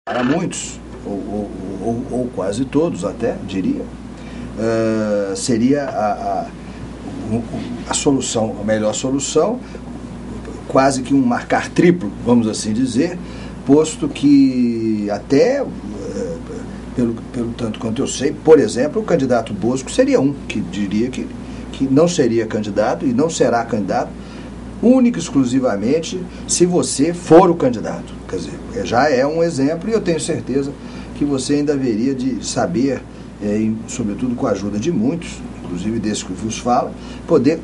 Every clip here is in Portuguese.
Para muitos, ou quase todos até, diria, seria a solução, a melhor solução, quase que um marcar triplo, vamos assim dizer, posto que até, pelo tanto quanto eu sei, por exemplo, o candidato Bosco seria um, que diria que não seria candidato e não será candidato, única e exclusivamente se você for o candidato. Quer dizer, já é um exemplo e eu tenho certeza que você ainda haveria de saber, sobretudo com a ajuda de muitos, inclusive desse que vos fala, poder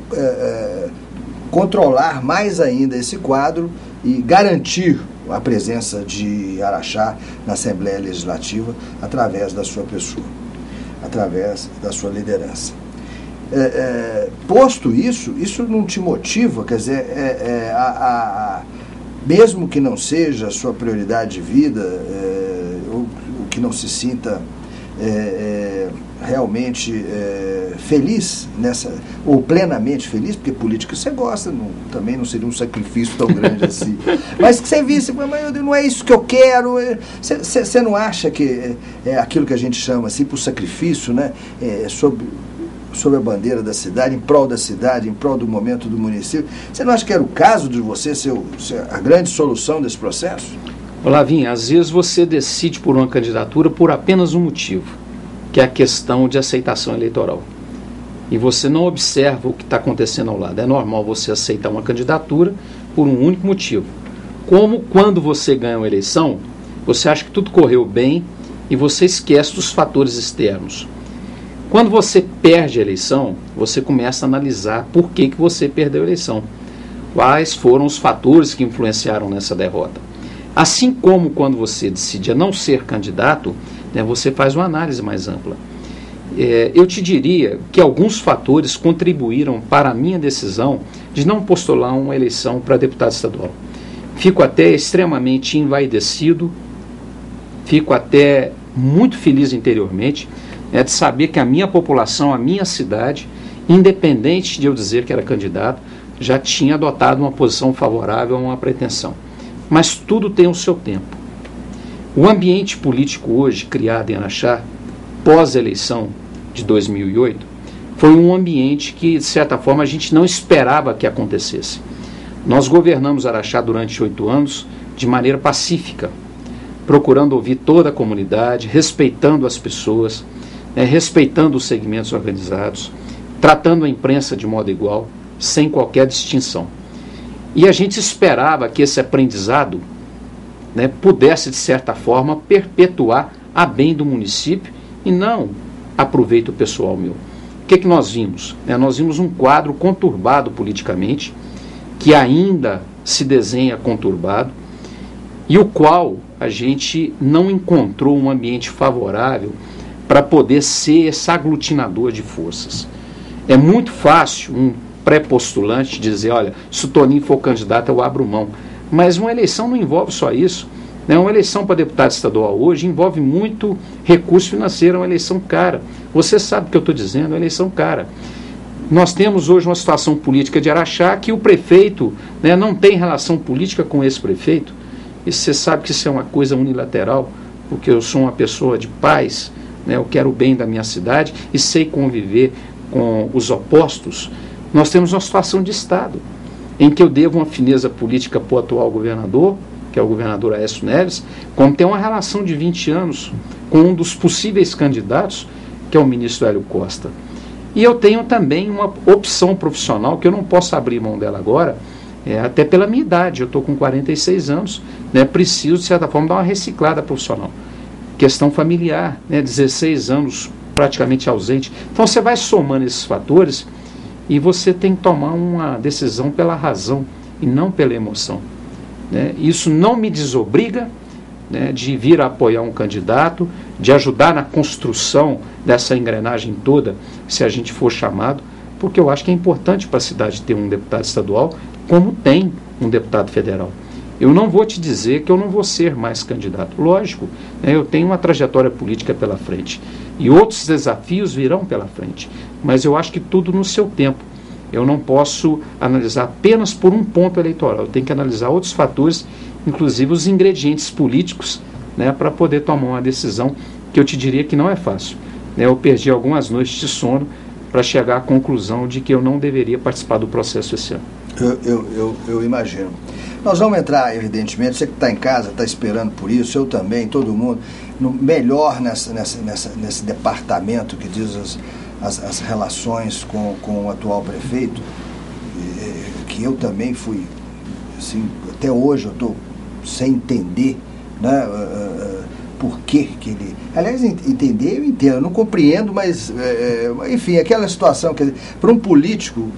controlar mais ainda esse quadro e garantir a presença de Araxá na Assembleia Legislativa através da sua pessoa, através da sua liderança. Posto isso não te motiva, quer dizer, mesmo que não seja a sua prioridade de vida, ou que não se sinta realmente feliz ou plenamente feliz, porque política você gosta, também não seria um sacrifício tão grande assim, mas que você visse, mas não é isso que eu quero, você não acha que é aquilo que a gente chama assim por sacrifício, né? Sob a bandeira da cidade, em prol da cidade, em prol do momento do município. Você não acha que era o caso de você ser a grande solução desse processo? Olavinho, às vezes você decide por uma candidatura por apenas um motivo, que é a questão de aceitação eleitoral. E você não observa o que está acontecendo ao lado. É normal você aceitar uma candidatura por um único motivo. Como quando você ganha uma eleição, você acha que tudo correu bem e você esquece dos fatores externos. Quando você perde a eleição, você começa a analisar por que você perdeu a eleição. Quais foram os fatores que influenciaram nessa derrota. Assim como quando você decide a não ser candidato, né, você faz uma análise mais ampla. Eu te diria que alguns fatores contribuíram para a minha decisão de não postular uma eleição para deputado estadual. Fico até extremamente envaidecido, fico até muito feliz interiormente, de saber que a minha população, a minha cidade, independente de eu dizer que era candidato, já tinha adotado uma posição favorável a uma pretensão. Mas tudo tem o seu tempo. O ambiente político hoje, criado em Araxá, pós-eleição de 2008, foi um ambiente que, de certa forma, a gente não esperava que acontecesse. Nós governamos Araxá durante 8 anos de maneira pacífica, procurando ouvir toda a comunidade, respeitando as pessoas, respeitando os segmentos organizados, tratando a imprensa de modo igual, sem qualquer distinção. E a gente esperava que esse aprendizado pudesse, de certa forma, perpetuar a bem do município e não a proveito pessoal meu. O que nós vimos? Nós vimos um quadro conturbado politicamente, que ainda se desenha conturbado, e o qual a gente não encontrou um ambiente favorável para poder ser esse aglutinador de forças. É muito fácil um pré-postulante dizer, olha, se o Toninho for candidato eu abro mão. Mas uma eleição não envolve só isso. Uma eleição para deputado estadual hoje envolve muito recurso financeiro, é uma eleição cara. Você sabe o que eu estou dizendo, é uma eleição cara. Nós temos hoje uma situação política de Araxá que o prefeito não tem relação política com esse prefeito. E você sabe que isso é uma coisa unilateral, porque eu sou uma pessoa de paz, eu quero o bem da minha cidade e sei conviver com os opostos. Nós temos uma situação de Estado, em que eu devo uma fineza política para o atual governador, que é o governador Aécio Neves, como tem uma relação de 20 anos com um dos possíveis candidatos, que é o ministro Hélio Costa. E eu tenho também uma opção profissional, que eu não posso abrir mão dela agora, até pela minha idade, eu estou com 46 anos, preciso, de certa forma, dar uma reciclada profissional. Questão familiar, 16 anos praticamente ausente. Então você vai somando esses fatores e você tem que tomar uma decisão pela razão e não pela emoção. Isso não me desobriga de vir a apoiar um candidato, de ajudar na construção dessa engrenagem toda, se a gente for chamado, porque eu acho que é importante para a cidade ter um deputado estadual, como tem um deputado federal. Eu não vou te dizer que eu não vou ser mais candidato. Lógico, eu tenho uma trajetória política pela frente. E outros desafios virão pela frente. Mas eu acho que tudo no seu tempo. Eu não posso analisar apenas por um ponto eleitoral. Eu tenho que analisar outros fatores, inclusive os ingredientes políticos, né, para poder tomar uma decisão que eu te diria que não é fácil. Né? Eu perdi algumas noites de sono para chegar à conclusão de que eu não deveria participar do processo esse ano. Eu imagino. Nós vamos entrar, evidentemente, você que está em casa, está esperando por isso, eu também, todo mundo, melhor nesse departamento que diz as relações com o atual prefeito, que eu também fui, assim, até hoje eu estou sem entender, né, por que ele... Aliás, entender eu entendo, eu não compreendo, mas, enfim, aquela situação, quer dizer, para um político,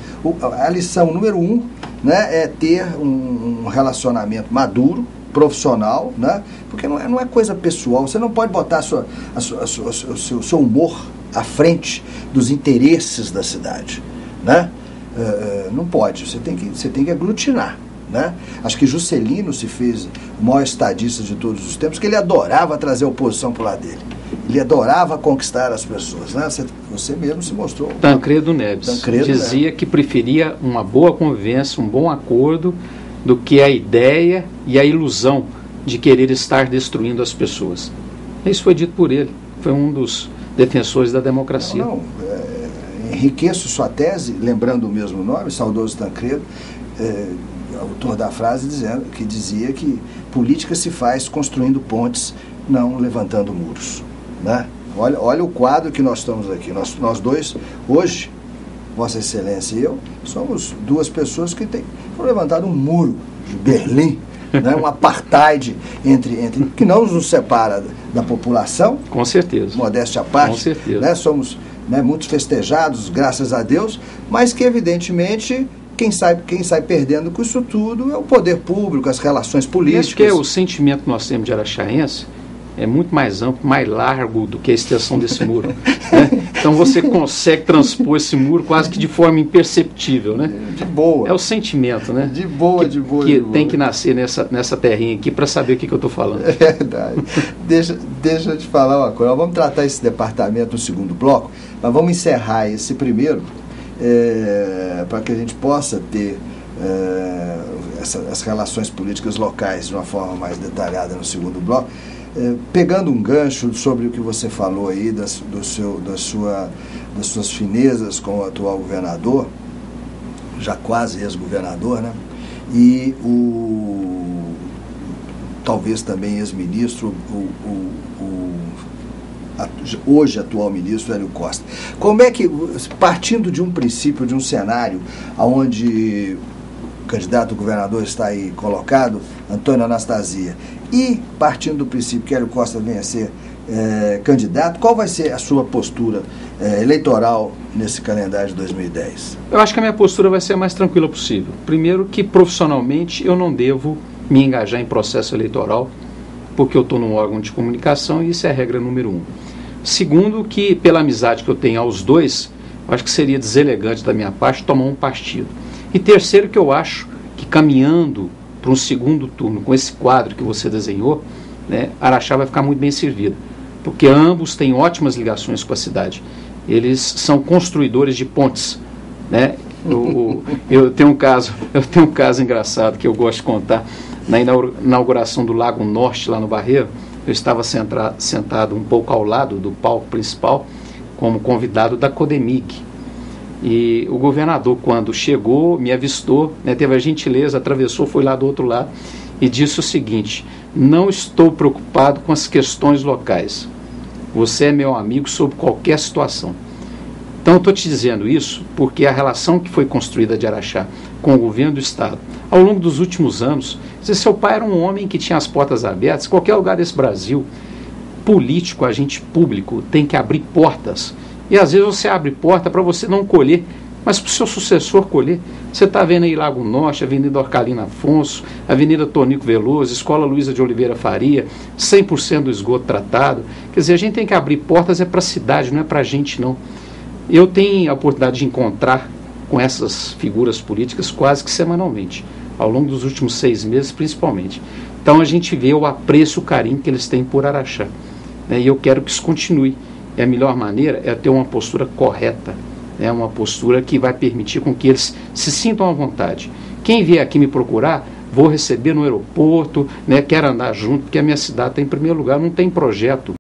a lição número 1, né, é ter um relacionamento maduro, profissional, né, porque não é coisa pessoal, você não pode botar o seu humor à frente dos interesses da cidade, né? Não pode, você tem que aglutinar. Né? Acho que Juscelino se fez o maior estadista de todos os tempos, que ele adorava trazer a oposição para o lado dele. Ele adorava conquistar as pessoas. Né? Você mesmo se mostrou. Tancredo Neves dizia que preferia uma boa convivência, um bom acordo, do que a ideia e a ilusão de querer estar destruindo as pessoas. Isso foi dito por ele. Foi um dos defensores da democracia. Enriqueço sua tese, lembrando o mesmo nome, saudoso Tancredo, autor da frase que dizia que política se faz construindo pontes, não levantando muros. Né? Olha o quadro que nós estamos aqui. Nós dois, hoje, Vossa Excelência e eu, somos duas pessoas que foram levantado um muro de Berlim, né? Um apartheid que não nos separa da população. Com certeza. Modéstia à parte. Com certeza. Né? Somos, né, muito festejados, graças a Deus, mas que evidentemente... Quem sai perdendo com isso tudo é o poder público, as relações políticas. Acho que o sentimento que nós temos de araxaense é muito mais amplo, mais largo do que a extensão desse muro. Né? Então você consegue transpor esse muro quase que de forma imperceptível. Né? De boa. É o sentimento, né? De boa. Que tem que nascer nessa terrinha aqui para saber o que eu estou falando. É verdade. Deixa eu te falar uma coisa. Nós vamos tratar esse departamento no segundo bloco, mas vamos encerrar esse primeiro. Para que a gente possa ter as relações políticas locais de uma forma mais detalhada no segundo bloco, pegando um gancho sobre o que você falou aí das suas finezas com o atual governador, já quase ex-governador, né? E talvez também ex-ministro, hoje atual ministro Hélio Costa. Como é que, partindo de um princípio, de um cenário onde o candidato a governador está aí colocado, Antônio Anastasia, e partindo do princípio que Hélio Costa venha a ser candidato, qual vai ser a sua postura eleitoral nesse calendário de 2010? Eu acho que a minha postura vai ser a mais tranquila possível. Primeiro, que profissionalmente eu não devo me engajar em processo eleitoral, porque eu estou num órgão de comunicação e isso é a regra número 1. Segundo, que pela amizade que eu tenho aos dois, eu acho que seria deselegante da minha parte tomar um partido. E terceiro, que eu acho que caminhando para um segundo turno com esse quadro que você desenhou, né, Araxá vai ficar muito bem servida, porque ambos têm ótimas ligações com a cidade. Eles são construidores de pontes, né? Eu tenho um caso engraçado que eu gosto de contar. Na inauguração do Lago Norte, lá no Barreiro, eu estava sentado um pouco ao lado do palco principal, como convidado da Codemig. E o governador, quando chegou, me avistou, né, teve a gentileza, atravessou, foi lá do outro lado, e disse o seguinte: não estou preocupado com as questões locais. Você é meu amigo sob qualquer situação. Então, estou te dizendo isso porque a relação que foi construída de Araxá com o governo do Estado, ao longo dos últimos anos, seu pai era um homem que tinha as portas abertas, em qualquer lugar desse Brasil, político, agente público, tem que abrir portas. E às vezes você abre porta para você não colher, mas para o seu sucessor colher. Você está vendo aí Lago Norte, Avenida Orcalina Afonso, Avenida Tonico Veloso, Escola Luiza de Oliveira Faria, 100% do esgoto tratado. Quer dizer, a gente tem que abrir portas para a cidade, não é para a gente não. Eu tenho a oportunidade de encontrar com essas figuras políticas quase que semanalmente, ao longo dos últimos 6 meses principalmente. Então a gente vê o apreço, o carinho que eles têm por Araxá, né? E eu quero que isso continue. E a melhor maneira é ter uma postura correta, né? Uma postura que vai permitir com que eles se sintam à vontade. Quem vier aqui me procurar vou receber no aeroporto, né, quero andar junto, porque a minha cidade está em primeiro lugar, não tem projeto